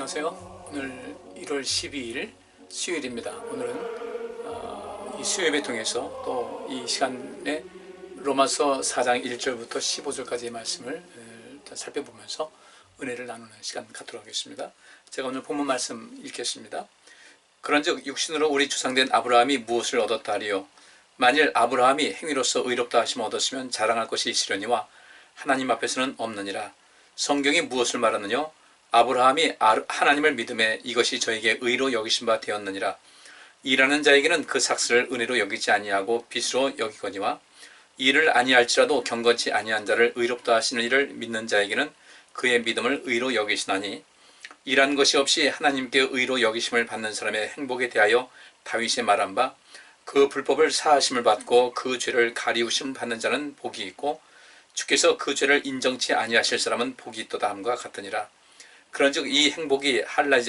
안녕하세요. 오늘 1월 12일 수요일입니다. 오늘은 이 수요예배 통해서 또 이 시간에 로마서 4장 1절부터 15절까지의 말씀을 일단 살펴보면서 은혜를 나누는 시간 갖도록 하겠습니다. 제가 오늘 본문 말씀 읽겠습니다. 그런즉 육신으로 우리 주상된 아브라함이 무엇을 얻었다 하리요? 만일 아브라함이 행위로서 의롭다 하심을 얻었으면 자랑할 것이 있으려니와 하나님 앞에서는 없느니라. 성경이 무엇을 말하느냐? 아브라함이 하나님을 믿음에 이것이 저에게 의로 여기신 바 되었느니라. 일하는 자에게는 그 삭슬을 은혜로 여기지 아니하고 빚으로 여기거니와 일을 아니할지라도 경건치 아니한 자를 의롭다 하시는 이를 믿는 자에게는 그의 믿음을 의로 여기시나니, 일한 것이 없이 하나님께 의로 여기심을 받는 사람의 행복에 대하여 다윗이 말한 바, 그 불법을 사하심을 받고 그 죄를 가리우심 받는 자는 복이 있고 주께서 그 죄를 인정치 아니하실 사람은 복이 있도다 함과 같으니라. 그런즉 이 행복이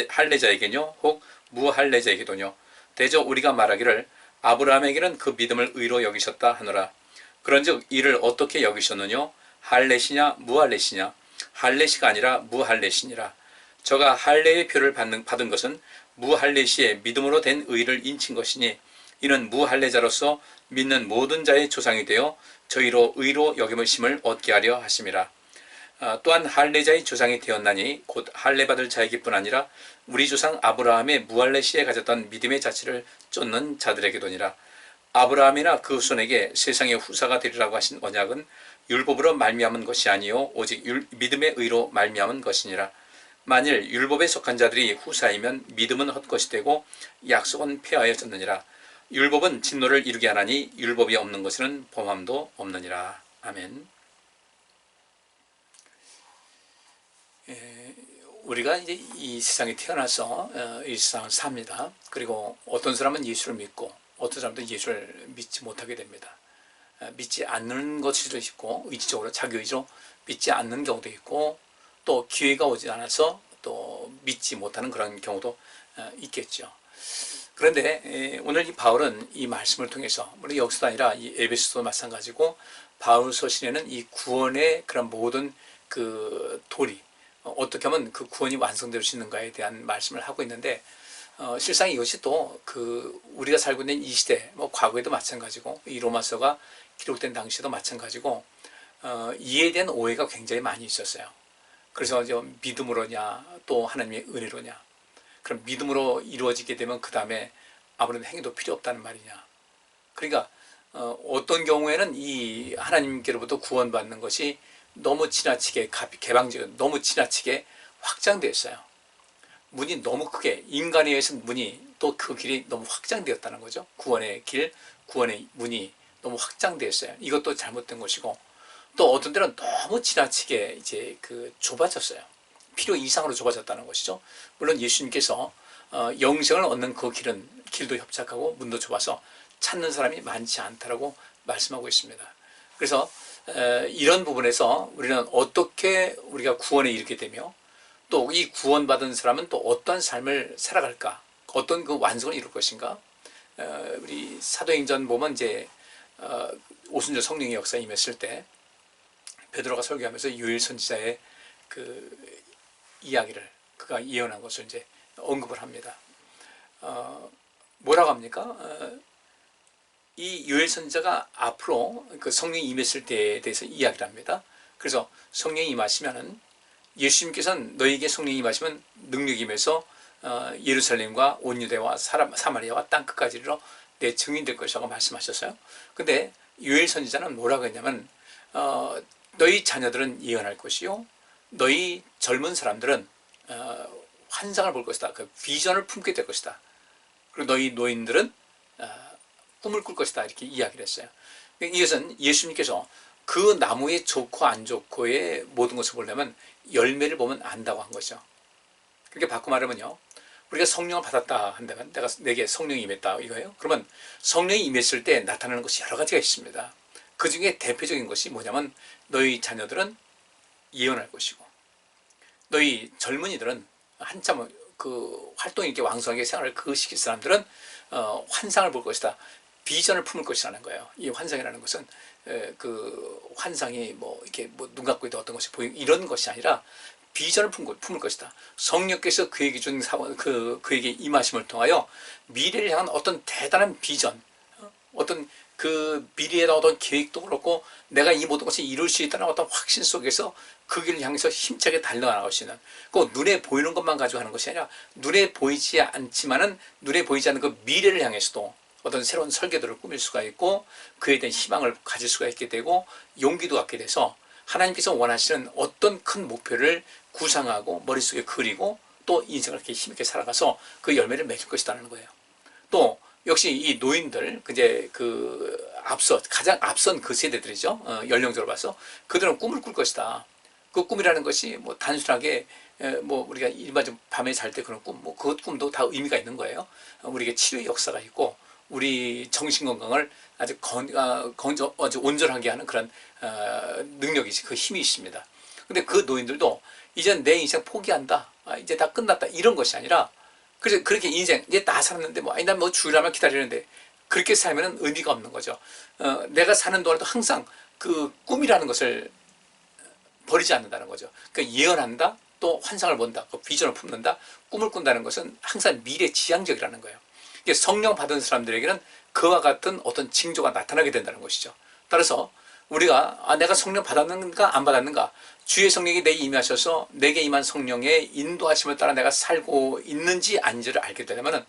할례자에게뇨 혹 무할례자에게도뇨? 대저 우리가 말하기를 아브라함에게는 그 믿음을 의로 여기셨다 하노라. 그런즉 이를 어떻게 여기셨느뇨? 할례시냐 무할례시냐? 할례시가 아니라 무할례시니라. 저가 할례의 표를 받은 것은 무할례시의 믿음으로 된 의를 인친 것이니, 이는 무할례자로서 믿는 모든 자의 조상이 되어 저희로 의로 여김심을 얻게 하려 하심이라. 또한 할례자의 조상이 되었나니 곧 할례받을 자에게뿐 아니라 우리 조상 아브라함의 무할례 시에 가졌던 믿음의 자취를 쫓는 자들에게도니라. 아브라함이나 그 후손에게 세상의 후사가 되리라고 하신 언약은 율법으로 말미암은 것이 아니요 오직 믿음의 의로 말미암은 것이니라. 만일 율법에 속한 자들이 후사이면 믿음은 헛것이 되고 약속은 폐하여졌느니라. 율법은 진노를 이루게 하나니 율법이 없는 것에는 범함도 없느니라. 아멘. 우리가 이제 이 세상에 태어나서 이 세상을 삽니다. 그리고 어떤 사람은 예수를 믿고 어떤 사람도 예수를 믿지 못하게 됩니다. 믿지 않는 것도 있고, 의지적으로 자기 의지로 믿지 않는 경우도 있고, 또 기회가 오지 않아서 또 믿지 못하는 그런 경우도 있겠죠. 그런데 오늘 이 바울은 이 말씀을 통해서, 물론 여기서도 아니라 이 에베소도 마찬가지고, 바울 서신에는 이 구원의 그런 모든 그 도리, 어떻게 하면 그 구원이 완성될 수 있는가에 대한 말씀을 하고 있는데, 실상 이것이 또 우리가 살고 있는 이 시대, 과거에도 마찬가지고 이 로마서가 기록된 당시에도 마찬가지고, 이에 대한 오해가 굉장히 많이 있었어요. 그래서 믿음으로냐 또 하나님의 은혜로냐, 그럼 믿음으로 이루어지게 되면 그 다음에 아무래도 행위도 필요 없다는 말이냐. 그러니까 어떤 경우에는 이 하나님께로부터 구원받는 것이 너무 지나치게 개방적으로 너무 지나치게 확장되어 있어요. 문이 너무 크게, 인간에 의해서 문이 또 그 길이 너무 확장되었다는 거죠. 구원의 길, 구원의 문이 너무 확장되어 있어요. 이것도 잘못된 것이고, 또 어떤 때는 너무 지나치게 이제 좁아졌어요. 필요 이상으로 좁아졌다는 것이죠. 물론 예수님께서 영생을 얻는 그 길도 협착하고 문도 좁아서 찾는 사람이 많지 않다라고 말씀하고 있습니다. 그래서 이런 부분에서 우리는 어떻게 우리가 구원에 이르게 되며, 또 이 구원받은 사람은 또 어떠한 삶을 살아갈까, 어떤 그 완성을 이룰 것인가. 우리 사도행전 보면 이제 오순절 성령의 역사에 임했을 때 베드로가 설교하면서 요엘 선지자의 그 이야기를, 그가 예언한 것을 이제 언급을 합니다. 뭐라고 합니까? 이 요엘 선지자가 앞으로 그 성령이 임했을 때에 대해서 이야기를 합니다. 그래서 성령이 임하시면은, 예수님께서는 너희에게 성령이 임하시면 능력이 임해서 예루살렘과 온 유대와 사마리아와 땅 끝까지 이르러 내 증인 될 것이라고 말씀하셨어요. 근데 요엘 선지자는 뭐라고 했냐면, 너희 자녀들은 예언할 것이요, 너희 젊은 사람들은 환상을 볼 것이다. 그 비전을 품게 될 것이다. 그리고 너희 노인들은 꿈을 꿀 것이다. 이렇게 이야기를 했어요. 이것은 예수님께서 그 나무의 좋고 안 좋고의 모든 것을 보려면 열매를 보면 안다고 한 거죠. 그렇게 바꿔 말하면요, 우리가 성령을 받았다 한다면, 내게 성령이 임했다 이거예요. 그러면 성령이 임했을 때 나타나는 것이 여러 가지가 있습니다. 그 중에 대표적인 것이 뭐냐면, 너희 자녀들은 예언할 것이고, 너희 젊은이들은 한참 그 활동이 이렇게 왕성하게 생활을 그 시기 사람들은 환상을 볼 것이다. 비전을 품을 것이라는 거예요. 이 환상이라는 것은 그 환상이 뭐 이렇게 눈 감고 있다 어떤 것이 보이고 이런 것이 아니라 비전을 품을 것이다. 성령께서 그에게 준 그에게 임하심을 통하여 미래를 향한 어떤 대단한 비전, 어떤 그 미래에 어떤 계획도 그렇고 내가 이 모든 것을 이룰 수 있다는 어떤 확신 속에서 그 길을 향해서 힘차게 달려나갈 수 있는, 그 눈에 보이는 것만 가지고 하는 것이 아니라 눈에 보이지 않지만은 눈에 보이지 않는 그 미래를 향해서도 어떤 새로운 설계도를 꾸밀 수가 있고 그에 대한 희망을 가질 수가 있게 되고 용기도 갖게 돼서 하나님께서 원하시는 어떤 큰 목표를 구상하고 머릿속에 그리고 또 인생을 이렇게 힘있게 살아가서 그 열매를 맺을 것이라는 거예요. 또 역시 이 노인들, 이제 가장 앞선 그 세대들이죠. 연령적으로 봐서 그들은 꿈을 꿀 것이다. 그 꿈이라는 것이 뭐 단순하게 뭐 우리가 일반적으로 밤에 잘 때 그런 꿈, 뭐 그 꿈도 다 의미가 있는 거예요. 우리에게 치료의 역사가 있고 우리 정신 건강을 아주 아주 온전하게 하는 그런 능력이, 그 힘이 있습니다. 근데 그 노인들도 이제 내 인생 포기한다, 이제 다 끝났다, 이런 것이 아니라, 그래서 그렇게 인생 이제 다 살았는데 뭐 아니 난 뭐 주일날만 기다리는데, 그렇게 살면은 의미가 없는 거죠. 내가 사는 동안에도 항상 그 꿈이라는 것을 버리지 않는다는 거죠. 그러니까 예언한다, 또 환상을 본다, 그 비전을 품는다, 꿈을 꾼다는 것은 항상 미래지향적이라는 거예요. 이게 성령 받은 사람들에게는 그와 같은 어떤 징조가 나타나게 된다는 것이죠. 따라서 우리가 내가 성령 받았는가 안 받았는가, 주의 성령이 내게 임하셔서 내게 임한 성령의 인도하심을 따라 내가 살고 있는지 아닌지를 알게 되려면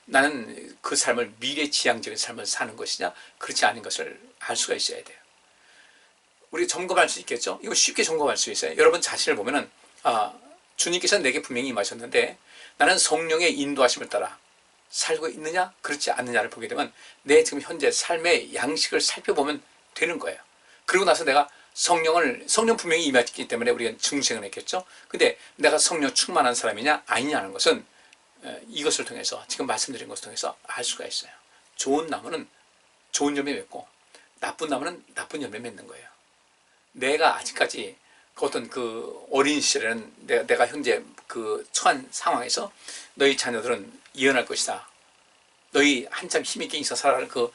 나는 그 삶을 미래지향적인 삶을 사는 것이냐 그렇지 않은 것을 알 수가 있어야 돼요. 우리 점검할 수 있겠죠. 이거 쉽게 점검할 수 있어요. 여러분 자신을 보면은 주님께서 내게 분명히 임하셨는데 나는 성령의 인도하심을 따라 살고 있느냐 그렇지 않느냐를 보게 되면 내 지금 현재 삶의 양식을 살펴보면 되는 거예요. 그리고 나서 내가 성령 분명히 임했기 때문에 우리가 증생을 했겠죠. 근데 내가 성령 충만한 사람이냐 아니냐는 것은 이것을 통해서, 지금 말씀드린 것을 통해서 알 수가 있어요. 좋은 나무는 좋은 열매 맺고 나쁜 나무는 나쁜 열매 맺는 거예요. 내가 아직까지 어떤 그 어린 시절에는 내가 현재 그 처한 상황에서 너희 자녀들은 예언할 것이다, 너희 한참 힘있게 인생 살아가는 그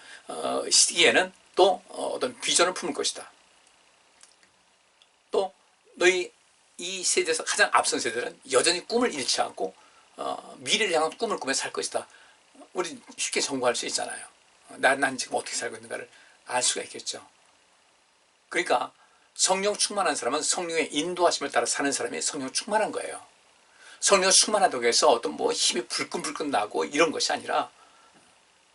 시기에는 또 어떤 비전을 품을 것이다, 또 너희 이 세대에서 가장 앞선 세대들은 여전히 꿈을 잃지 않고 미래를 향한 꿈을 꾸며 살 것이다. 우리 쉽게 정보할 수 있잖아요. 난 지금 어떻게 살고 있는가를 알 수가 있겠죠. 그러니까 성령 충만한 사람은 성령의 인도하심을 따라 사는 사람이 성령 충만한 거예요. 성령 충만하다고 해서 어떤 뭐 힘이 불끈불끈 나고 이런 것이 아니라,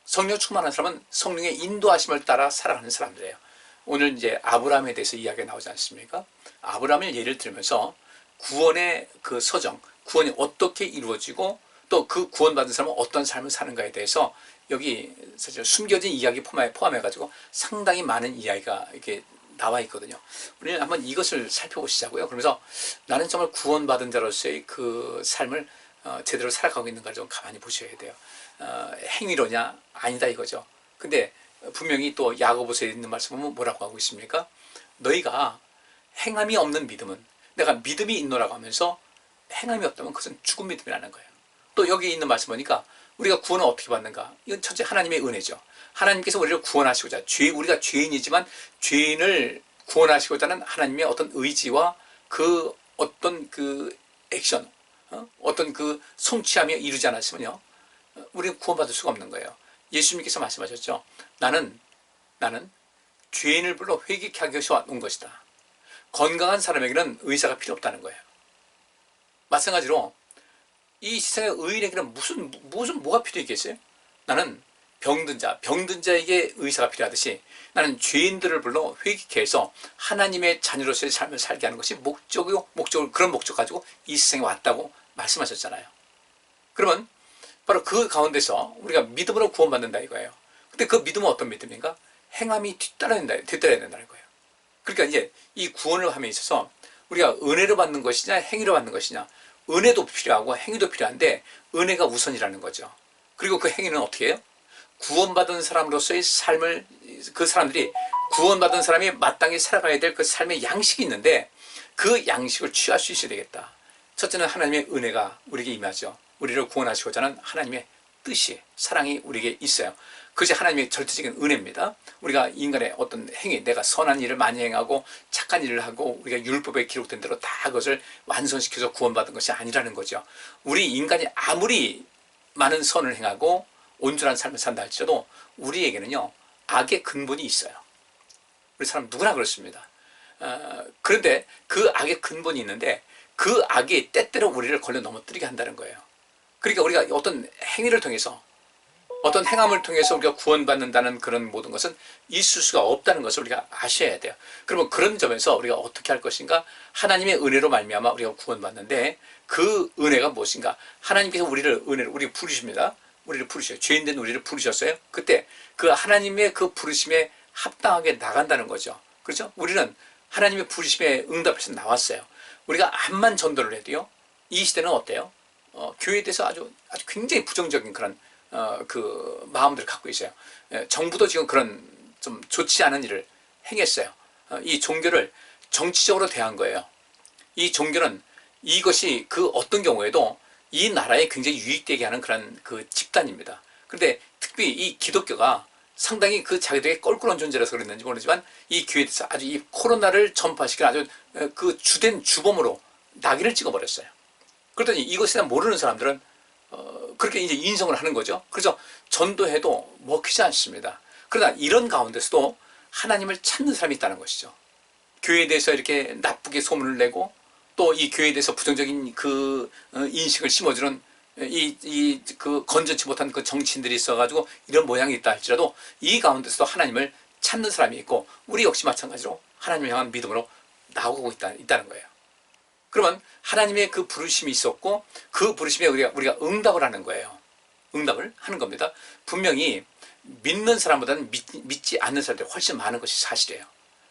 성령 충만한 사람은 성령의 인도하심을 따라 살아가는 사람들이에요. 오늘 이제 아브라함에 대해서 이야기가 나오지 않습니까? 아브라함을 예를 들면서 구원의 그 서정, 구원이 어떻게 이루어지고 또 그 구원받은 사람은 어떤 삶을 사는가에 대해서 여기 사실 숨겨진 이야기 포함해가지고 상당히 많은 이야기가 이렇게 나와 있거든요. 우리는 한번 이것을 살펴보시자고요. 그러면서 나는 정말 구원받은 자로서의 그 삶을 제대로 살아가고 있는가를 좀 가만히 보셔야 돼요. 행위로냐 아니다 이거죠. 근데 분명히 또 야고보서에 있는 말씀은 뭐라고 하고 있습니까? 너희가 행함이 없는 믿음은, 내가 믿음이 있노라고 하면서 행함이 없다면 그것은 죽은 믿음이라는 거예요. 또 여기 있는 말씀 보니까 우리가 구원을 어떻게 받는가? 이건 첫째 하나님의 은혜죠. 하나님께서 우리를 구원하시고자, 우리가 죄인이지만 죄인을 구원하시고자 하는 하나님의 어떤 의지와 그 어떤 그 액션, 어떤 그 성취하며 이루지 않았으면요, 우리는 구원받을 수가 없는 거예요. 예수님께서 말씀하셨죠. 나는 죄인을 불러 회개케 하기 위해서 온 것이다. 건강한 사람에게는 의사가 필요 없다는 거예요. 마찬가지로 이 세상의 의인에게는 뭐가 필요했겠어요? 나는 병든 자에게 의사가 필요하듯이 나는 죄인들을 불러 회개케 해서 하나님의 자녀로서의 삶을 살게 하는 것이 그런 목적 가지고 이 세상에 왔다고 말씀하셨잖아요. 그러면 바로 그 가운데서 우리가 믿음으로 구원받는다 이거예요. 근데 그 믿음은 어떤 믿음인가? 행함이 뒤따라야 된다는 거예요. 그러니까 이제 이 구원을 함에 있어서 우리가 은혜로 받는 것이냐 행위로 받는 것이냐, 은혜도 필요하고 행위도 필요한데 은혜가 우선이라는 거죠. 그리고 그 행위는 어떻게 해요? 구원받은 사람으로서의 삶을, 그 사람들이 구원받은 사람이 마땅히 살아가야 될 그 삶의 양식이 있는데 그 양식을 취할 수 있어야 되겠다. 첫째는 하나님의 은혜가 우리에게 임하죠. 우리를 구원하시고자 하는 하나님의 뜻이, 사랑이 우리에게 있어요. 그것이 하나님의 절대적인 은혜입니다. 우리가 인간의 어떤 행위, 내가 선한 일을 많이 행하고 착한 일을 하고 우리가 율법에 기록된 대로 다 그것을 완성시켜서 구원받은 것이 아니라는 거죠. 우리 인간이 아무리 많은 선을 행하고 온전한 삶을 산다 할지라도 우리에게는요, 악의 근본이 있어요. 우리 사람 누구나 그렇습니다. 그런데 그 악의 근본이 있는데 그 악이 때때로 우리를 걸려 넘어뜨리게 한다는 거예요. 그러니까 우리가 어떤 행위를 통해서, 어떤 행함을 통해서 우리가 구원받는다는 그런 모든 것은 있을 수가 없다는 것을 우리가 아셔야 돼요. 그러면 그런 점에서 우리가 어떻게 할 것인가? 하나님의 은혜로 말미암아 우리가 구원받는데 그 은혜가 무엇인가? 하나님께서 우리를 은혜로 우리 부르십니다. 우리를 부르셔요. 죄인된 우리를 부르셨어요. 그때 그 하나님의 그 부르심에 합당하게 나간다는 거죠. 그렇죠? 우리는 하나님의 부르심에 응답해서 나왔어요. 우리가 암만 전도를 해도요, 이 시대는 어때요? 교회에 대해서 아주 굉장히 부정적인 그런 그 마음들을 갖고 있어요. 정부도 지금 그런 좀 좋지 않은 일을 행했어요. 이 종교를 정치적으로 대한 거예요. 이 종교는 이것이 그 어떤 경우에도 이 나라에 굉장히 유익되게 하는 그런 그 집단입니다. 그런데 특히 이 기독교가 상당히 그 자기들의 껄끄러운 존재라서 그랬는지 모르지만 이 교회에 대해서 아주 이 코로나를 전파시키는 아주 그 주된 주범으로 낙인을 찍어버렸어요. 그러더니 이것에 대한 모르는 사람들은 그렇게 이제 인정을 하는 거죠. 그래서 전도해도 먹히지 않습니다. 그러나 이런 가운데서도 하나님을 찾는 사람이 있다는 것이죠. 교회에 대해서 이렇게 나쁘게 소문을 내고 또 이 교회에 대해서 부정적인 그 인식을 심어주는 그 건전치 못한 그 정치인들이 있어가지고 이런 모양이 있다 할지라도 이 가운데서도 하나님을 찾는 사람이 있고 우리 역시 마찬가지로 하나님을 향한 믿음으로 나오고 있다는 거예요. 그러면 하나님의 그 부르심이 있었고 그 부르심에 우리가 응답을 하는 거예요. 응답을 하는 겁니다. 분명히 믿는 사람보다는 믿지 않는 사람들이 훨씬 많은 것이 사실이에요.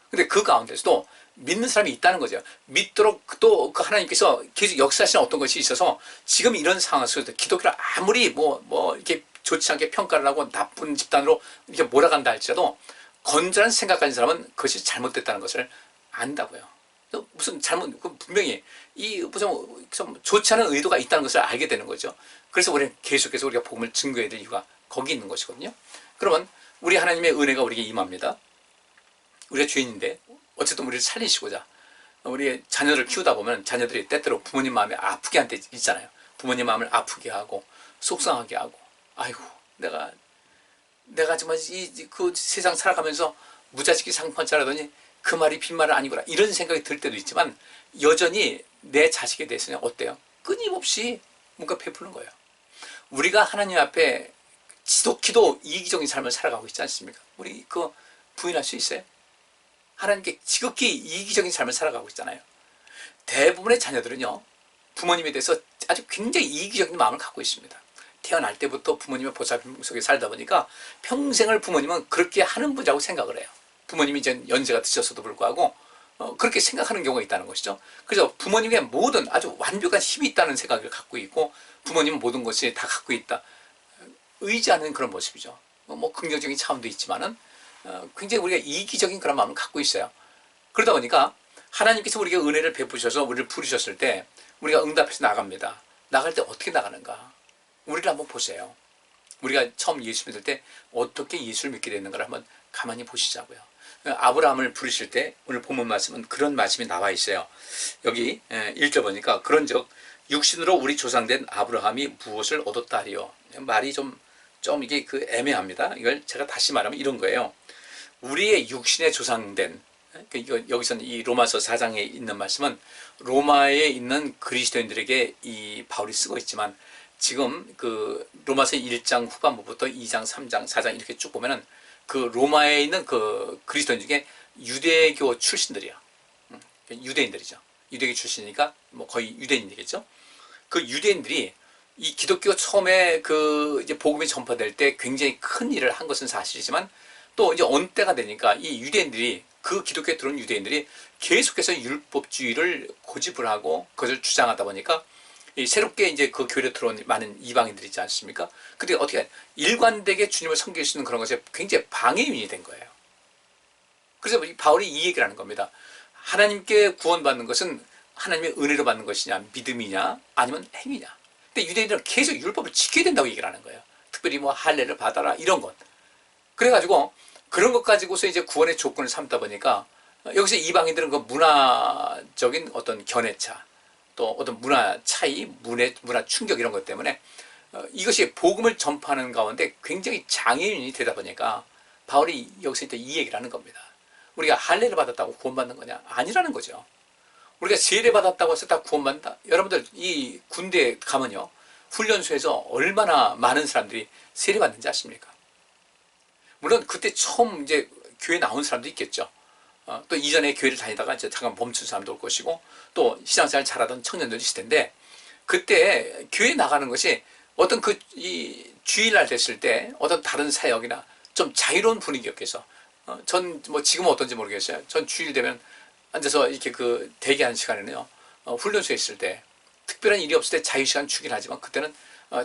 근데 그 가운데서도 믿는 사람이 있다는 거죠. 믿도록 또 그 하나님께서 계속 역사하시는 어떤 것이 있어서 지금 이런 상황 속에서 기독교를 아무리 이렇게 좋지 않게 평가를 하고 나쁜 집단으로 이렇게 몰아간다 할지라도 건전한 생각 가진 사람은 그것이 잘못됐다는 것을 안다고요. 무슨 분명히 무슨 좋지 않은 의도가 있다는 것을 알게 되는 거죠. 그래서 우리는 계속해서 우리가 복음을 증거해야 될 이유가 거기 있는 것이거든요. 그러면 우리 하나님의 은혜가 우리에게 임합니다. 우리가 죄인인데 어쨌든 우리를 살리시고자 우리 자녀를 키우다 보면 자녀들이 때때로 부모님 마음이 아프게 한 때 있잖아요. 부모님 마음을 아프게 하고 속상하게 하고 아이고 내가 정말 그 세상 살아가면서 무자식이 상판자라더니 그 말이 빈말은 아니구나 이런 생각이 들 때도 있지만 여전히 내 자식에 대해서는 어때요? 끊임없이 뭔가 베푸는 거예요. 우리가 하나님 앞에 지독히도 이기적인 삶을 살아가고 있지 않습니까? 우리 그 부인할 수 있어요? 하나님께 지극히 이기적인 삶을 살아가고 있잖아요. 대부분의 자녀들은요, 부모님에 대해서 아주 굉장히 이기적인 마음을 갖고 있습니다. 태어날 때부터 부모님의 보살핌 속에 살다 보니까 평생을 부모님은 그렇게 하는 분이라고 생각을 해요. 부모님이 이제 연세가 드셨어도 불구하고 그렇게 생각하는 경우가 있다는 것이죠. 그래서 부모님의 모든 아주 완벽한 힘이 있다는 생각을 갖고 있고 부모님은 모든 것이 다 갖고 있다. 의지하는 그런 모습이죠. 긍정적인 차원도 있지만은 굉장히 우리가 이기적인 그런 마음을 갖고 있어요. 그러다 보니까 하나님께서 우리에게 은혜를 베푸셔서 우리를 부르셨을 때 우리가 응답해서 나갑니다. 나갈 때 어떻게 나가는가? 우리를 한번 보세요. 우리가 처음 예수 믿을 때 어떻게 예수를 믿게 됐는가를 한번 가만히 보시자고요. 아브라함을 부르실 때 오늘 본문 말씀은 그런 말씀이 나와 있어요. 여기 1절 보니까 그런즉 육신으로 우리 조상된 아브라함이 무엇을 얻었다 하리요. 말이 좀 이게 애매합니다. 이걸 제가 다시 말하면 이런 거예요. 우리의 육신에 조상된 여기서는 이 로마서 4장에 있는 말씀은 로마에 있는 그리스도인들에게 이 바울이 쓰고 있지만 지금 그 로마서 1장 후반부부터 2장, 3장, 4장 이렇게 쭉 보면은 그 로마에 있는 그 그리스도인 중에 유대교 출신들이야. 유대인들이죠. 유대교 출신이니까 거의 유대인이겠죠. 그 유대인들이 이 기독교 처음에 이제 복음이 전파될 때 굉장히 큰 일을 한 것은 사실이지만 또 이제 어느 때가 되니까 이 유대인들이 그 기독교에 들어온 유대인들이 계속해서 율법주의를 고집을 하고 그것을 주장하다 보니까 새롭게 이제 그 교회에 들어온 많은 이방인들이 있지 않습니까? 근데 어떻게 일관되게 주님을 섬길 수 있는 그런 것에 굉장히 방해인이 된 거예요. 그래서 바울이 이 얘기를 하는 겁니다. 하나님께 구원받는 것은 하나님의 은혜로 받는 것이냐, 믿음이냐, 아니면 행위냐. 근데 유대인들은 계속 율법을 지켜야 된다고 얘기를 하는 거예요. 특별히 할례를 받아라 이런 것. 그래가지고 그런 것 가지고서 이제 구원의 조건을 삼다 보니까 여기서 이방인들은 그 문화적인 어떤 견해차, 또 어떤 문화 차이, 문화 충격 이런 것 때문에 이것이 복음을 전파하는 가운데 굉장히 장애인이 되다 보니까 바울이 여기서 이 얘기를 하는 겁니다. 우리가 할례를 받았다고 구원받는 거냐? 아니라는 거죠. 우리가 세례 받았다고 해서 다 구원받는다? 여러분들 이 군대에 가면요, 훈련소에서 얼마나 많은 사람들이 세례 받는지 아십니까? 물론 그때 처음 이제 교회 나온 사람도 있겠죠. 또 이전에 교회를 다니다가 이제 잠깐 멈춘 사람도 올 것이고, 또 신앙생활 잘하던 청년들이 있을 텐데, 그때 교회 나가는 것이 어떤 이 주일날 됐을 때 어떤 다른 사역이나 좀 자유로운 분위기였겠어. 전 뭐 지금은 어떤지 모르겠어요. 전 주일 되면 앉아서 이렇게 그 대기하는 시간에는요, 훈련소에 있을 때 특별한 일이 없을 때 자유시간 주긴 하지만 그때는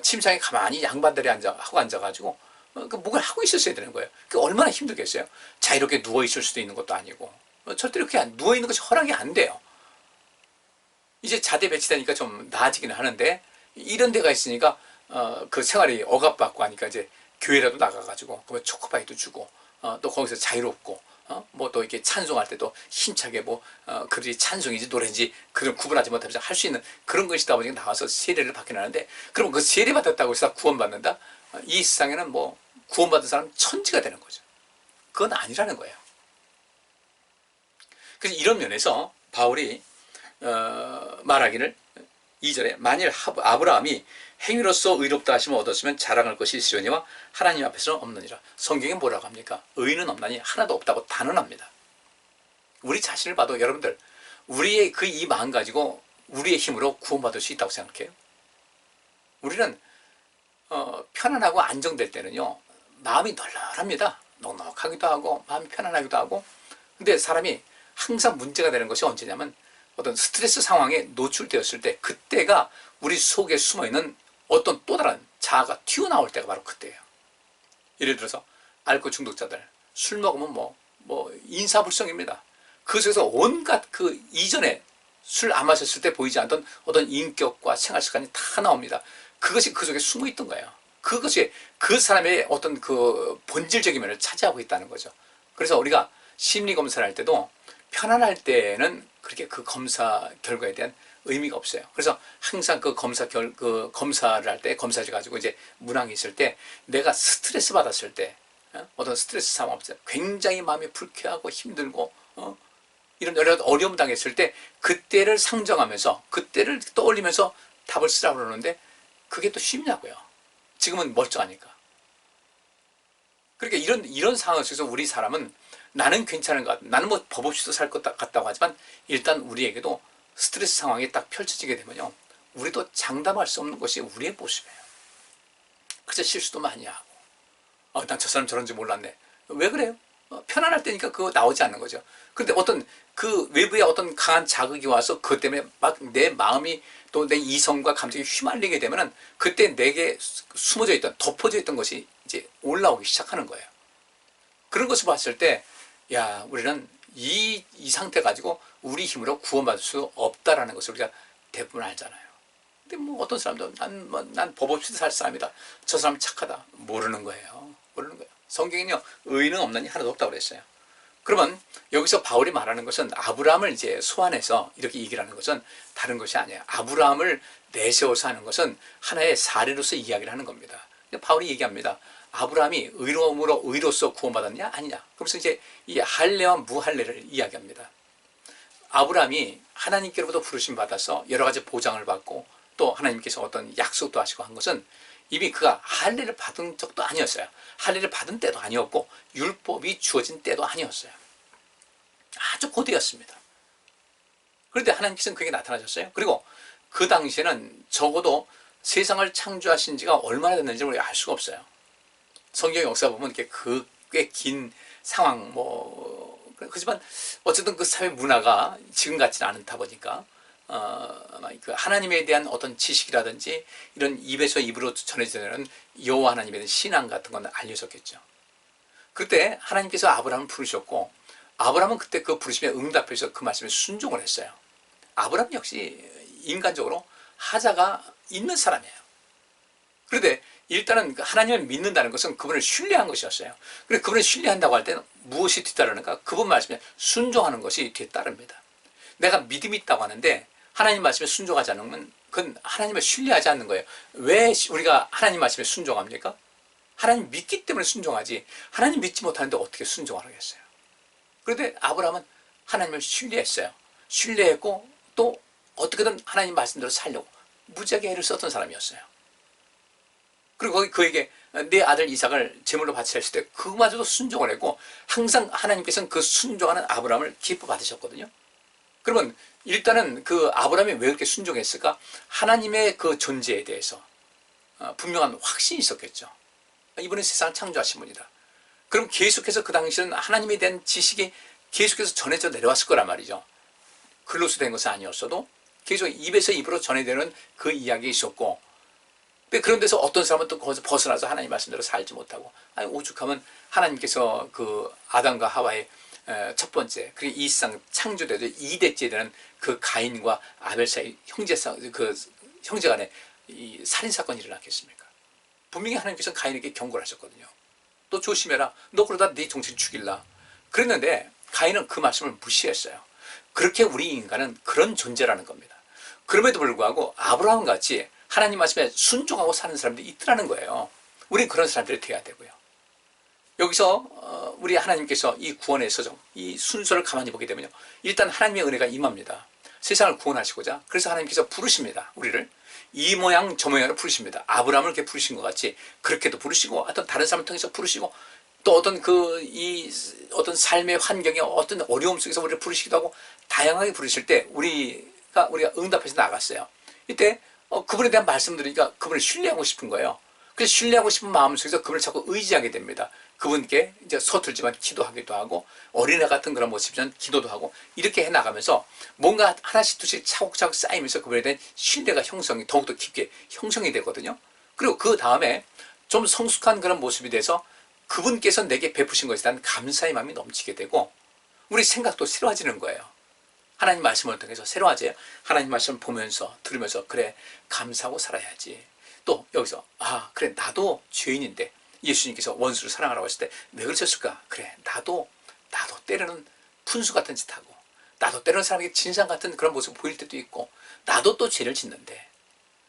침상에 가만히 양반들이 하고 앉아가지고 그 목을 하고 있었어야 되는 거예요. 그 얼마나 힘들겠어요. 자유롭게 누워 있을 수도 있는 것도 아니고 절대로 이렇게 누워 있는 것이 허락이 안 돼요. 이제 자대 배치되니까 좀 나아지기는 하는데 이런 데가 있으니까 그 생활이 억압받고 하니까 이제 교회라도 나가가지고 그 초코파이도 주고 또 거기서 자유롭고 뭐 또 이렇게 찬송할 때도 힘차게 뭐 그들이 찬송인지 노래인지 그걸 구분하지 못하면서 할 수 있는 그런 것이다 보니까 나와서 세례를 받긴 하는데, 그럼 그 세례 받았다고 해서 구원받는다? 이 세상에는 뭐 구원받은 사람 천지가 되는 거죠. 그건 아니라는 거예요. 그래서 이런 면에서 바울이 말하기를 2절에 만일 아브라함이 행위로서 의롭다 하심을 얻었으면 자랑할 것이 있으려니와 하나님 앞에서는 없느니라. 성경에 뭐라고 합니까? 의는 없나니 하나도 없다고 단언합니다. 우리 자신을 봐도 여러분들 우리의 그 이 마음 가지고 우리의 힘으로 구원받을 수 있다고 생각해요? 우리는 편안하고 안정될 때는요, 마음이 널널합니다. 넉넉하기도 하고 마음이 편안하기도 하고. 근데 사람이 항상 문제가 되는 것이 언제냐면 어떤 스트레스 상황에 노출되었을 때, 그때가 우리 속에 숨어있는 어떤 또 다른 자아가 튀어나올 때가 바로 그때예요. 예를 들어서 알코올 중독자들, 술 먹으면 뭐 인사불성입니다. 그 속에서 온갖 그 이전에 술 안 마셨을 때 보이지 않던 어떤 인격과 생활 습관이 다 나옵니다. 그것이 그 속에 숨어 있던 거예요. 그것이 그 사람의 어떤 그 본질적인 면을 차지하고 있다는 거죠. 그래서 우리가 심리 검사를 할 때도 편안할 때는 그렇게 그 검사 결과에 대한 의미가 없어요. 그래서 항상 그 검사를 할 때, 검사지 가지고 이제 문항이 있을 때, 내가 스트레스 받았을 때, 어떤 스트레스 상황 없어요. 굉장히 마음이 불쾌하고 힘들고, 이런 여러 어려움 당했을 때, 그때를 상정하면서, 그때를 떠올리면서 답을 쓰라고 그러는데, 그게 또 쉽냐고요. 지금은 멀쩡하니까. 그러니까 이런 상황 속에서 우리 사람은 나는 괜찮은 것 같아. 나는 뭐 법 없이도 살 것 같다고 하지만 일단 우리에게도 스트레스 상황이 딱 펼쳐지게 되면요, 우리도 장담할 수 없는 것이 우리의 모습이에요. 그래서 실수도 많이 하고, 난 저 사람 저런지 몰랐네. 왜 그래요? 편안할 때니까 그거 나오지 않는 거죠. 근데 어떤 그 외부의 어떤 강한 자극이 와서 그것 때문에 막 내 마음이 또 내 이성과 감정이 휘말리게 되면은 그때 내게 숨어져 있던, 덮어져 있던 것이 이제 올라오기 시작하는 거예요. 그런 것을 봤을 때, 야, 우리는 이 상태 가지고 우리 힘으로 구원받을 수 없다라는 것을 우리가 대부분 알잖아요. 근데 뭐 어떤 사람도 난 법 없이도 살 사람이다, 저 사람 착하다, 모르는 거예요. 모르는 거예요. 성경에는요, 의는 없나니 하나도 없다고 그랬어요. 그러면 여기서 바울이 말하는 것은 아브라함을 이제 소환해서 이렇게 얘기를 하는 것은 다른 것이 아니에요. 아브라함을 내세워서 하는 것은 하나의 사례로서 이야기를 하는 겁니다. 바울이 얘기합니다. 아브라함이 의로서 구원받았냐 아니냐. 그러면서 이제 이 할례와 무할례를 이야기합니다. 아브라함이 하나님께로부터 부르심 받아서 여러 가지 보장을 받고 또 하나님께서 어떤 약속도 하시고 한 것은 이미 그가 할례를 받은 적도 아니었어요. 할례를 받은 때도 아니었고 율법이 주어진 때도 아니었어요. 아주 고대였습니다. 그런데 하나님께서는 그에게 나타나셨어요. 그리고 그 당시에는 적어도 세상을 창조하신 지가 얼마나 됐는지 우리가 알 수가 없어요. 성경 역사 보면 이렇게 꽤 긴 상황 그렇지만 어쨌든 그 사회 문화가 지금 같지는 않다 보니까 그 하나님에 대한 어떤 지식이라든지 이런 입에서 입으로 전해지는 여호와 하나님에 대한 신앙 같은 건 알려졌겠죠. 그때 하나님께서 아브라함을 부르셨고 아브라함은 그때 그 부르심에 응답해서 그 말씀에 순종을 했어요. 아브라함 역시 인간적으로 하자가 있는 사람이에요. 그런데 일단은 하나님을 믿는다는 것은 그분을 신뢰한 것이었어요. 그래서 그분을 신뢰한다고 할 때는 무엇이 뒤따르는가? 그분 말씀에 순종하는 것이 뒤따릅니다. 내가 믿음이 있다고 하는데 하나님 말씀에 순종하지 않으면 그건 하나님을 신뢰하지 않는 거예요. 왜 우리가 하나님 말씀에 순종합니까? 하나님 믿기 때문에 순종하지, 하나님 믿지 못하는데 어떻게 순종하겠어요? 그런데 아브라함은 하나님을 신뢰했어요. 신뢰했고 또 어떻게든 하나님 말씀대로 살려고 무지하게 애를 썼던 사람이었어요. 그리고 거기 그에게 내 아들 이삭을 제물로 바치라 했을 때 그마저도 순종을 했고, 항상 하나님께서는 그 순종하는 아브라함을 기뻐 받으셨거든요. 그러면 일단은 그 아브라함이 왜 그렇게 순종했을까? 하나님의 그 존재에 대해서 분명한 확신이 있었겠죠. 이분은 세상을 창조하신 분이다. 그럼 계속해서 그 당시에는 하나님에 대한 지식이 계속해서 전해져 내려왔을 거란 말이죠. 글로서 된 것은 아니었어도 계속 입에서 입으로 전해되는 그 이야기가 있었고, 그런 데서 어떤 사람은 또 거기서 벗어나서 하나님 말씀대로 살지 못하고, 아니 오죽하면 하나님께서 그 아담과 하와의 첫 번째, 그리고 이 세상 창조되도 2대째 되는 그 가인과 아벨 사이 그 형제 간에 이 살인사건이 일어났겠습니까? 분명히 하나님께서는 가인에게 경고를 하셨거든요. 너 조심해라. 너 그러다 네 동생 죽일라. 그랬는데 가인은 그 말씀을 무시했어요. 그렇게 우리 인간은 그런 존재라는 겁니다. 그럼에도 불구하고 아브라함 같이 하나님 말씀에 순종하고 사는 사람들이 있더라는 거예요. 우린 그런 사람들이 돼야 되고요. 여기서 우리 하나님께서 이 구원의 서정, 이 순서를 가만히 보게 되면요, 일단 하나님의 은혜가 임합니다. 세상을 구원하시고자. 그래서 하나님께서 부르십니다. 우리를 이 모양 저 모양으로 부르십니다. 아브라함을 이렇게 부르신 것 같이 그렇게도 부르시고, 어떤 다른 사람을 통해서 부르시고, 또 어떤 어떤 삶의 환경에 어떤 어려움 속에서 우리를 부르시기도 하고, 다양하게 부르실 때 우리가 응답해서 나갔어요. 이때 그분에 대한 말씀 들으니까 그분을 신뢰하고 싶은 거예요. 그래서 신뢰하고 싶은 마음 속에서 그분을 자꾸 의지하게 됩니다. 그분께 이제 서툴지만 기도하기도 하고, 어린애 같은 그런 모습이면 기도도 하고, 이렇게 해나가면서 뭔가 하나씩 둘씩 차곡차곡 쌓이면서 그분에 대한 신뢰가 더욱더 깊게 형성이 되거든요. 그리고 그 다음에 좀 성숙한 그런 모습이 돼서 그분께서 내게 베푸신 것에 대한 감사의 마음이 넘치게 되고, 우리 생각도 새로워지는 거예요. 하나님 말씀을 통해서 새로워져요. 하나님 말씀을 보면서 들으면서 그래, 감사하고 살아야지. 또 여기서 그래, 나도 죄인인데 예수님께서 원수를 사랑하라고 했을 때 왜 그러셨을까? 그래, 나도 때로는 푼수 같은 짓 하고, 나도 때로는 사람에게 진상 같은 그런 모습을 보일 때도 있고, 나도 또 죄를 짓는데,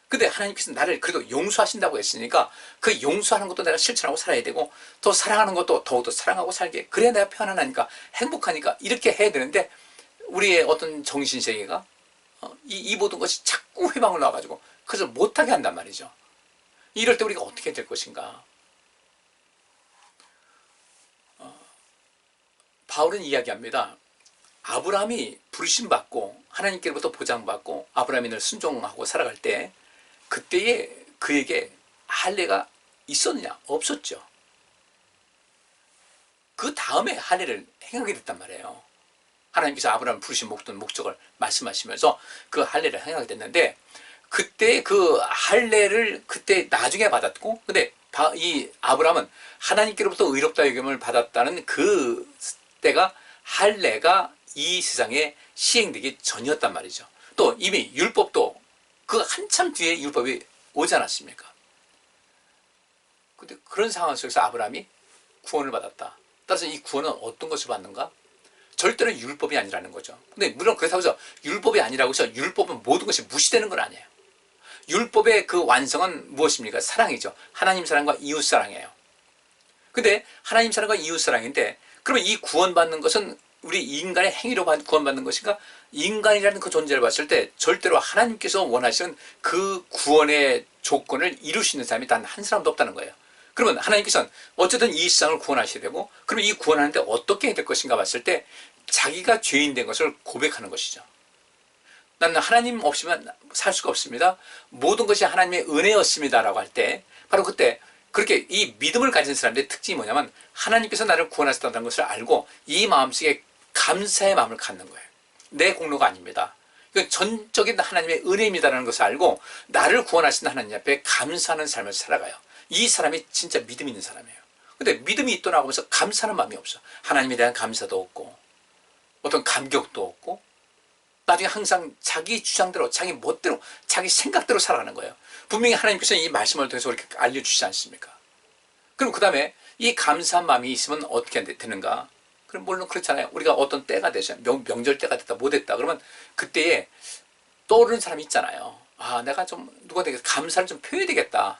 근데 하나님께서 나를 그래도 용서하신다고 했으니까 그 용서하는 것도 내가 실천하고 살아야 되고, 또 사랑하는 것도 더욱더 사랑하고 살게, 그래야 내가 편안하니까, 행복하니까, 이렇게 해야 되는데, 우리의 어떤 정신세계가 이 모든 것이 자꾸 회방을 놔가지고 그것을 못하게 한단 말이죠. 이럴 때 우리가 어떻게 될 것인가? 바울은 이야기합니다. 아브라함이 부르심받고 하나님께로부터 보장받고 아브라함이 늘 순종하고 살아갈 때, 그때에 그에게 할례가 있었느냐? 없었죠. 그 다음에 할례를 행하게 됐단 말이에요. 하나님께서 아브라함을 부르신 목적을 말씀하시면서 그 할례를 행하게 됐는데, 그때 그 할례를 그때 나중에 받았고, 근데 이 아브라함은 하나님께로부터 의롭다 여김을 받았다는 그 때가 할례가 이 세상에 시행되기 전이었단 말이죠. 또 이미 율법도 그 한참 뒤에 율법이 오지 않았습니까? 근데 그런 상황 속에서 아브라함이 구원을 받았다. 따라서 이 구원은 어떤 것을 받는가? 절대로 율법이 아니라는 거죠. 근데 물론 그렇다고 해서 율법이 아니라고 해서 율법은 모든 것이 무시되는 건 아니에요. 율법의 그 완성은 무엇입니까? 사랑이죠. 하나님 사랑과 이웃 사랑이에요. 근데 하나님 사랑과 이웃 사랑인데, 그러면 이 구원받는 것은 우리 인간의 행위로 구원받는 것인가? 인간이라는 그 존재를 봤을 때 절대로 하나님께서 원하시는 그 구원의 조건을 이룰 수 있는 사람이 단 한 사람도 없다는 거예요. 그러면 하나님께서는 어쨌든 이 세상을 구원하셔야 되고, 그러면 이 구원하는데 어떻게 해야 될 것인가 봤을 때 자기가 죄인 된 것을 고백하는 것이죠. 나는 하나님 없이만 살 수가 없습니다. 모든 것이 하나님의 은혜였습니다 라고 할 때, 바로 그때 그렇게 이 믿음을 가진 사람들의 특징이 뭐냐면, 하나님께서 나를 구원하셨다는 것을 알고 이 마음속에 감사의 마음을 갖는 거예요. 내 공로가 아닙니다. 이건 전적인 하나님의 은혜입니다라는 것을 알고 나를 구원하신 하나님 앞에 감사하는 삶을 살아가요. 이 사람이 진짜 믿음 있는 사람이에요. 근데 믿음이 있더라고 하면서 감사하는 마음이 없어. 하나님에 대한 감사도 없고, 어떤 감격도 없고, 나중에 항상 자기 주장대로, 자기 멋대로, 자기 생각대로 살아가는 거예요. 분명히 하나님께서 이 말씀을 통해서 이렇게 알려주시지 않습니까? 그럼 그 다음에 이 감사한 마음이 있으면 어떻게 되는가? 그럼 물론 그렇잖아요. 우리가 어떤 때가 되죠. 명절 때가 됐다, 뭐 됐다. 그러면 그때에 떠오르는 사람이 있잖아요. 아, 내가 좀 누구한테 감사를 좀 표해야 되겠다.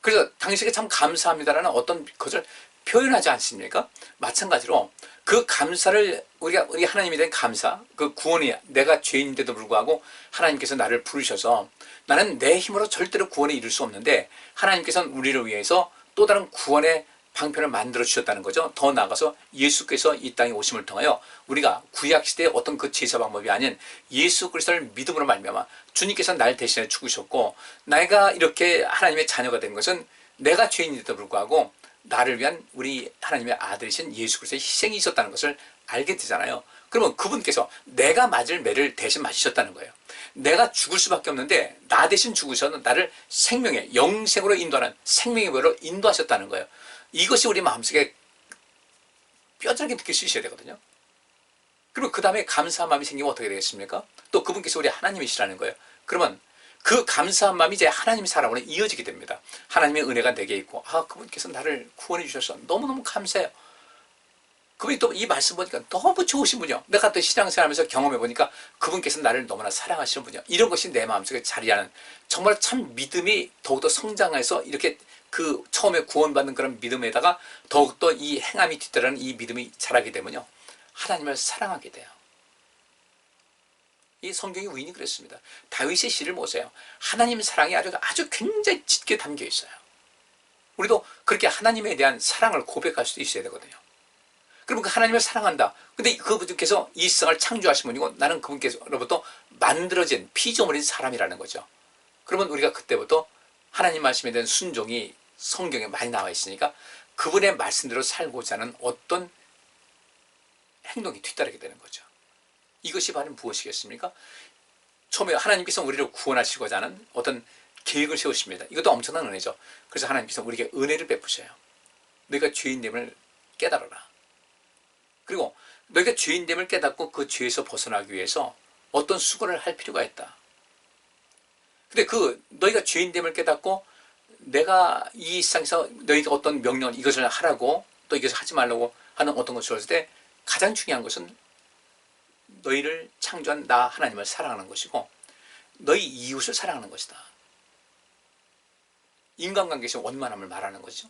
그래서 당신에게 참 감사합니다라는 어떤 것을 표현하지 않습니까? 마찬가지로 그 감사를 우리 하나님에 대한 감사, 그 구원이, 내가 죄인인데도 불구하고 하나님께서 나를 부르셔서 나는 내 힘으로 절대로 구원에 이룰 수 없는데 하나님께서는 우리를 위해서 또 다른 구원의 방편을 만들어 주셨다는 거죠. 더 나아가서 예수께서 이 땅에 오심을 통하여 우리가 구약시대의 어떤 그 제사 방법이 아닌 예수 그리스도를 믿음으로 말미암아 주님께서 날 대신해 죽으셨고, 내가 이렇게 하나님의 자녀가 된 것은 내가 죄인인데도 불구하고 나를 위한 우리 하나님의 아들이신 예수 그리스도의 희생이 있었다는 것을 알게 되잖아요. 그러면 그분께서 내가 맞을 매를 대신 맞으셨다는 거예요. 내가 죽을 수밖에 없는데 나 대신 죽으셔서 나를 생명의 영생으로 인도하는 생명의 보혈로 인도하셨다는 거예요. 이것이 우리 마음속에 뼈저리게 느낄 수 있어야 되거든요. 그리고 그 다음에 감사한 마음이 생기면 어떻게 되겠습니까? 또 그분께서 우리 하나님이시라는 거예요. 그러면 그 감사한 마음이 이제 하나님의 사랑으로 이어지게 됩니다. 하나님의 은혜가 내게 있고, 아, 그분께서 나를 구원해 주셔서 너무너무 감사해요. 그분이 또 이 말씀 보니까 너무 좋으신 분이요. 내가 또 신앙생활하면서 경험해 보니까 그분께서 나를 너무나 사랑하시는 분이요. 이런 것이 내 마음속에 자리하는, 정말 참 믿음이 더욱더 성장해서 이렇게 그 처음에 구원받는 그런 믿음에다가 더욱더 이 행함이 뒤따르는 이 믿음이 자라게 되면요, 하나님을 사랑하게 돼요. 이 성경의 위인이 그랬습니다. 다윗의 시를 보세요. 하나님 사랑이 아주 굉장히 짙게 담겨 있어요. 우리도 그렇게 하나님에 대한 사랑을 고백할 수도 있어야 되거든요. 그러면 그 하나님을 사랑한다. 근데 그분께서 이 세상을 창조하신 분이고 나는 그분께서로부터 만들어진 피조물인 사람이라는 거죠. 그러면 우리가 그때부터 하나님 말씀에 대한 순종이 성경에 많이 나와 있으니까 그분의 말씀대로 살고자 하는 어떤 행동이 뒤따르게 되는 거죠. 이것이 바로 무엇이겠습니까? 처음에 하나님께서 우리를 구원하시고자 하는 어떤 계획을 세우십니다. 이것도 엄청난 은혜죠. 그래서 하나님께서 우리에게 은혜를 베푸셔요. 너희가 죄인됨을 깨달아라. 그리고 너희가 죄인됨을 깨닫고 그 죄에서 벗어나기 위해서 어떤 수고를 할 필요가 있다. 근데 너희가 죄인됨을 깨닫고 내가 이 세상에서 너희가 어떤 명령, 이것을 하라고 또 이것을 하지 말라고 하는 어떤 것을 했을 때 가장 중요한 것은 너희를 창조한 나 하나님을 사랑하는 것이고 너희 이웃을 사랑하는 것이다. 인간관계에서 원만함을 말하는 것이죠.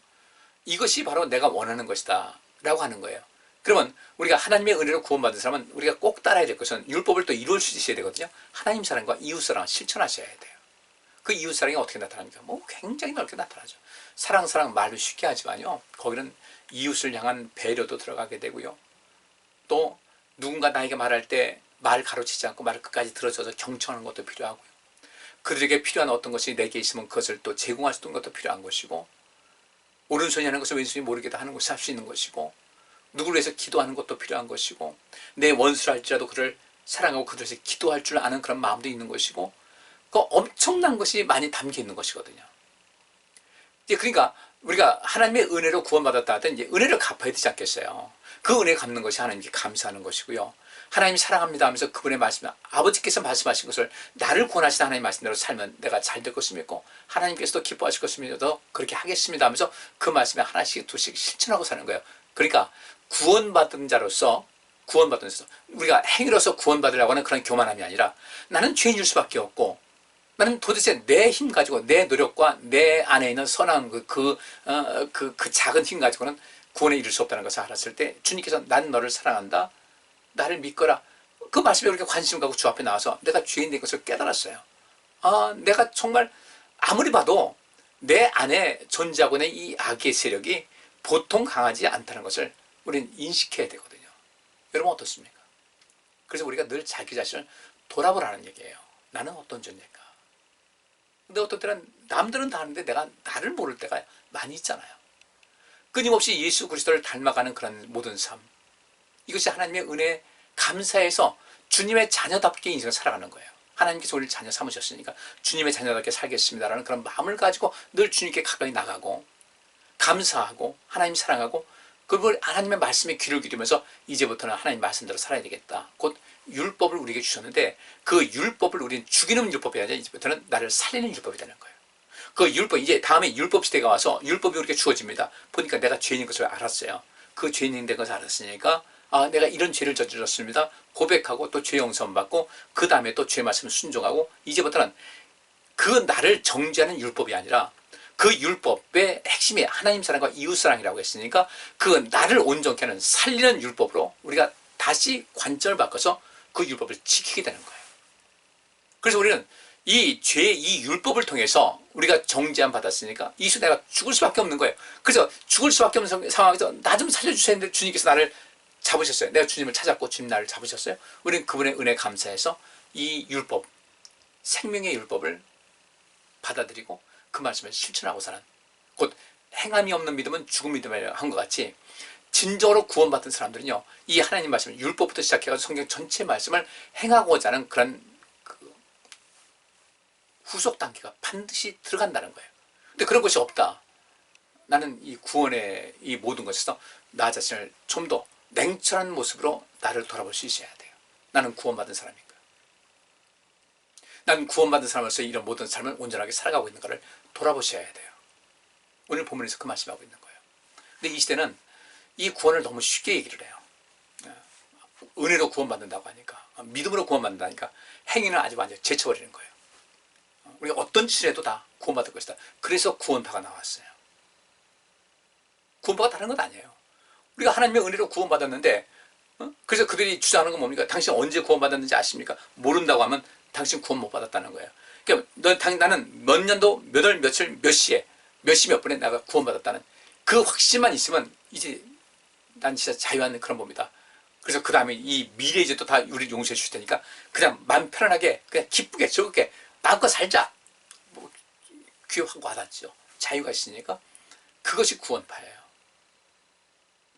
이것이 바로 내가 원하는 것이다 라고 하는 거예요. 그러면 우리가 하나님의 은혜로 구원받은 사람은 우리가 꼭 따라야 될 것은 율법을 또 이룰 수 있어야 되거든요. 하나님 사랑과 이웃 사랑을 실천하셔야 돼요. 그 이웃 사랑이 어떻게 나타납니까? 굉장히 넓게 나타나죠. 사랑 말을 쉽게 하지만요, 거기는 이웃을 향한 배려도 들어가게 되고요, 또 누군가 나에게 말할 때 말 가로치지 않고 말을 끝까지 들어줘서 경청하는 것도 필요하고요, 그들에게 필요한 어떤 것이 내게 있으면 그것을 또 제공할 수 있는 것도 필요한 것이고, 오른손이 하는 것을 왼손이 모르게 다 하는 것을 할 수 있는 것이고, 누구를 위해서 기도하는 것도 필요한 것이고, 내 원수를 할지라도 그를 사랑하고 그들에서 기도할 줄 아는 그런 마음도 있는 것이고, 그 엄청난 것이 많이 담겨 있는 것이거든요. 그러니까 우리가 하나님의 은혜로 구원받았다 할 때 이제 은혜를 갚아야 되지 않겠어요? 그 은혜 갚는 것이 하나님께 감사하는 것이고요, 하나님이 사랑합니다 하면서 그분의 말씀, 아버지께서 말씀하신 것을 나를 구원하시는 하나님 말씀대로 살면 내가 잘 될 것을 믿고 하나님께서도 기뻐하실 것을 믿어도 그렇게 하겠습니다 하면서 그 말씀에 하나씩 두씩 실천하고 사는 거예요. 그러니까 구원받은 자로서 우리가 행위로서 구원받으려고 하는 그런 교만함이 아니라 나는 죄인일 수밖에 없고 나는 도대체 내 힘 가지고 내 노력과 내 안에 있는 선한 그 작은 힘 가지고는 구원에 이룰 수 없다는 것을 알았을 때 주님께서 난 너를 사랑한다, 나를 믿거라, 그 말씀에 그렇게 관심 갖고 주 앞에 나와서 내가 죄인 된 것을 깨달았어요. 아, 내가 정말 아무리 봐도 내 안에 존재하고 있는 이 악의 세력이 보통 강하지 않다는 것을 우리는 인식해야 되거든요. 여러분 어떻습니까? 그래서 우리가 늘 자기 자신을 돌아보라는 얘기예요. 나는 어떤 존재일까? 근데 어떤 때는 남들은 다 아는데 내가 나를 모를 때가 많이 있잖아요. 끊임없이 예수 그리스도를 닮아가는 그런 모든 삶, 이것이 하나님의 은혜에 감사해서 주님의 자녀답게 인생을 살아가는 거예요. 하나님께서 우리를 자녀 삼으셨으니까 주님의 자녀답게 살겠습니다라는 그런 마음을 가지고 늘 주님께 가까이 나가고 감사하고 하나님 사랑하고 그걸 하나님의 말씀에 귀를 기울이면서 이제부터는 하나님 말씀대로 살아야 되겠다. 곧 율법을 우리에게 주셨는데 그 율법을 우리는 죽이는 율법이 아니라 이제부터는 나를 살리는 율법이 되는 거예요. 그 율법, 이제 다음에 율법 시대가 와서 율법이 우리에게 주어집니다. 보니까 내가 죄인인 것을 알았어요. 그 죄인인 것을 알았으니까 내가 이런 죄를 저질렀습니다. 고백하고 또 죄 용서 받고 그 다음에 또 죄 말씀을 순종하고 이제부터는 그 나를 정죄하는 율법이 아니라 그 율법의 핵심이 하나님 사랑과 이웃 사랑이라고 했으니까 그 나를 온전케 하는 살리는 율법으로 우리가 다시 관점을 바꿔서 그 율법을 지키게 되는 거예요. 그래서 우리는 이 율법을 통해서 우리가 정죄함 받았으니까 이수 내가 죽을 수밖에 없는 거예요. 그래서 죽을 수밖에 없는 상황에서 나 좀 살려주세요 했는데 주님께서 나를 잡으셨어요. 내가 주님을 찾았고 주님 나를 잡으셨어요. 우리는 그분의 은혜 감사해서 이 율법, 생명의 율법을 받아들이고 그 말씀을 실천하고 사는, 곧 행함이 없는 믿음은 죽은 믿음이라고 한 것 같이 진정으로 구원받은 사람들은요, 이 하나님 말씀, 율법부터 시작해서 성경 전체 말씀을 행하고자 하는 그런 후속 단계가 반드시 들어간다는 거예요. 근데 그런 것이 없다. 나는 이 구원의 이 모든 것에서 나 자신을 좀 더 냉철한 모습으로 나를 돌아볼 수 있어야 돼요. 나는 구원받은 사람인가? 나는 구원받은 사람으로서 이런 모든 삶을 온전하게 살아가고 있는가를 돌아보셔야 돼요. 오늘 본문에서 그 말씀하고 있는 거예요. 근데 이 시대는 이 구원을 너무 쉽게 얘기를 해요. 은혜로 구원받는다고 하니까, 믿음으로 구원받는다니까 행위는 아주 완전히 제쳐버리는 거예요. 우리가 어떤 짓을 해도 다 구원받을 것이다. 그래서 구원파가 나왔어요. 구원파가 다른 건 아니에요. 우리가 하나님의 은혜로 구원받았는데, 그래서 그들이 주장하는 건 뭡니까? 당신 언제 구원받았는지 아십니까? 모른다고 하면 당신 구원 못 받았다는 거예요. 그러니까 나는 몇 년도, 몇 월, 며칠, 몇 시에, 몇 시 몇 분에 내가 구원받았다는 그 확신만 있으면 이제 난 진짜 자유한 그런 법이다. 그래서 그 다음에 이 미래 이제 또 다 우리 용서해 주실 테니까 그냥 마음 편안하게, 그냥 기쁘게, 즐겁게 마음껏 살자. 뭐, 귀하고 와닿죠. 자유가 있으니까. 그것이 구원파예요.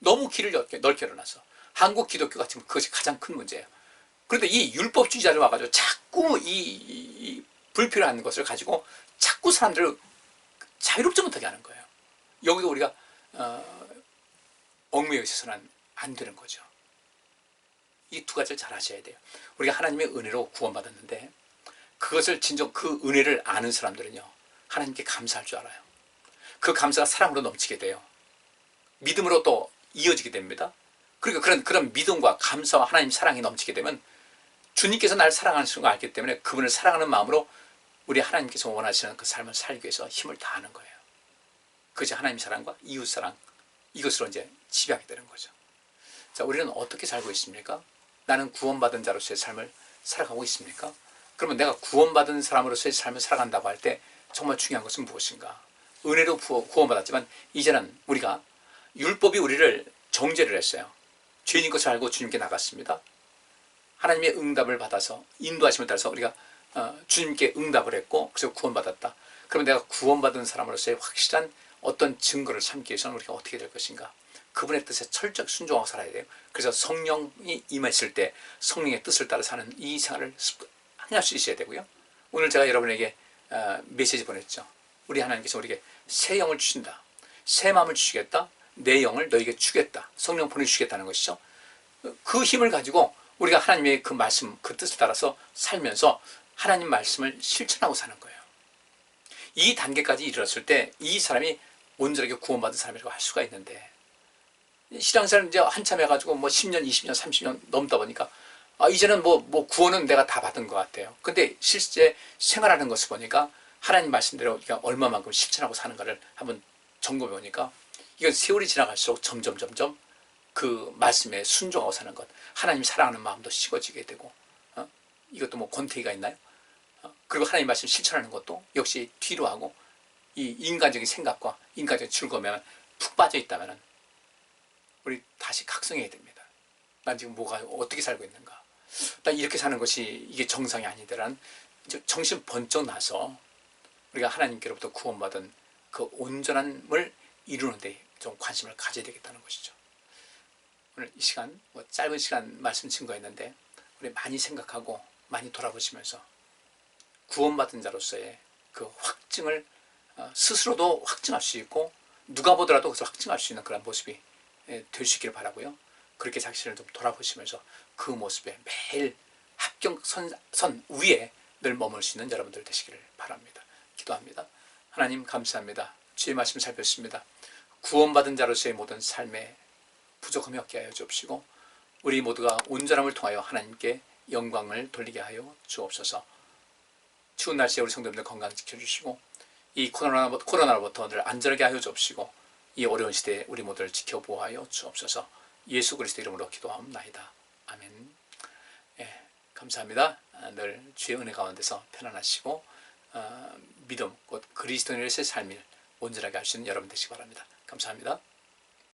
너무 길을 넓게 열어놔서. 한국 기독교 같으면 그것이 가장 큰 문제예요. 그런데 이 율법주의자들 와가지고 자꾸 이 불필요한 것을 가지고 자꾸 사람들을 자유롭지 못하게 하는 거예요. 여기도 우리가 얽매여 있어서는 안 되는 거죠. 이 두 가지를 잘 하셔야 돼요. 우리가 하나님의 은혜로 구원받았는데 그것을 진정 그 은혜를 아는 사람들은요, 하나님께 감사할 줄 알아요. 그 감사가 사랑으로 넘치게 돼요. 믿음으로 또 이어지게 됩니다. 그러니까 그런 믿음과 감사와 하나님 사랑이 넘치게 되면 주님께서 날 사랑하시는 걸 알기 때문에 그분을 사랑하는 마음으로 우리 하나님께서 원하시는 그 삶을 살기 위해서 힘을 다하는 거예요. 그것이 하나님 사랑과 이웃 사랑, 이것으로 이제 지배하게 되는 거죠. 자, 우리는 어떻게 살고 있습니까? 나는 구원받은 자로서의 삶을 살아가고 있습니까? 그러면 내가 구원받은 사람으로서의 삶을 살아간다고 할 때 정말 중요한 것은 무엇인가? 은혜로 구원받았지만 이제는 우리가 율법이 우리를 정죄를 했어요. 죄인인 것을 알고 주님께 나갔습니다. 하나님의 응답을 받아서 인도하심을 따라서 우리가 주님께 응답을 했고 그래서 구원받았다. 그러면 내가 구원받은 사람으로서의 확실한 어떤 증거를 삼기 위해서는 우리가 어떻게 될 것인가? 그분의 뜻에 철저히 순종하고 살아야 돼요. 그래서 성령이 임했을 때 성령의 뜻을 따라 사는 이 생활을 할 수 있어야 되고요. 오늘 제가 여러분에게 메시지 보냈죠. 우리 하나님께서 우리에게 새 영을 주신다. 새 마음을 주시겠다. 내 영을 너에게 주겠다. 성령 보내주시겠다는 것이죠. 그 힘을 가지고 우리가 하나님의 그 말씀, 그 뜻을 따라서 살면서 하나님 말씀을 실천하고 사는 거예요. 이 단계까지 이르렀을 때 이 사람이 온전하게 구원받은 사람이라고 할 수가 있는데, 신앙생활 이제 한참 해가지고 뭐 10년, 20년, 30년 넘다 보니까 이제는 뭐 구원은 내가 다 받은 것 같아요. 근데 실제 생활하는 것을 보니까 하나님 말씀대로 우리가 얼마만큼 실천하고 사는가를 한번 점검해 보니까 이건 세월이 지나갈수록 점점 그 말씀에 순종하고 사는 것, 하나님 사랑하는 마음도 식어지게 되고, 이것도 뭐 권태기가 있나요? 그리고 하나님 말씀 실천하는 것도 역시 뒤로 하고 이 인간적인 생각과 인간적인 즐거움에만 푹 빠져 있다면 우리 다시 각성해야 됩니다. 난 지금 어떻게 살고 있는가? 난 이렇게 사는 것이 이게 정상이 아니더란 정신 번쩍 나서 우리가 하나님께로부터 구원받은 그 온전함을 이루는 데 좀 관심을 가져야 되겠다는 것이죠. 오늘 이 시간, 짧은 시간 말씀 증거했는데 우리 많이 생각하고 많이 돌아보시면서 구원받은 자로서의 그 확증을 스스로도 확증할 수 있고 누가 보더라도 그것을 확증할 수 있는 그런 모습이 될 수 있기를 바라고요. 그렇게 자신을 좀 돌아보시면서 그 모습에 매일 합격선 위에 늘 머물 수 있는 여러분들 되시기를 바랍니다. 기도합니다. 하나님 감사합니다. 주의 말씀 살폈습니다. 구원받은 자로서의 모든 삶에 부족함이 없게 하여 주옵시고 우리 모두가 온전함을 통하여 하나님께 영광을 돌리게 하여 주옵소서. 추운 날씨에 우리 성도님들 건강 지켜주시고 이 코로나로부터 늘 안전하게 하여 주옵시고 이 어려운 시대에 우리 모두를 지켜보호하여 주옵소서. 예수 그리스도 이름으로 기도하옵나이다. 아멘. 예, 감사합니다. 늘 주의 은혜 가운데서 편안하시고 믿음 곧 그리스도인으로서의 삶을 온전하게 할 수 있는 여러분 되시기 바랍니다. 감사합니다.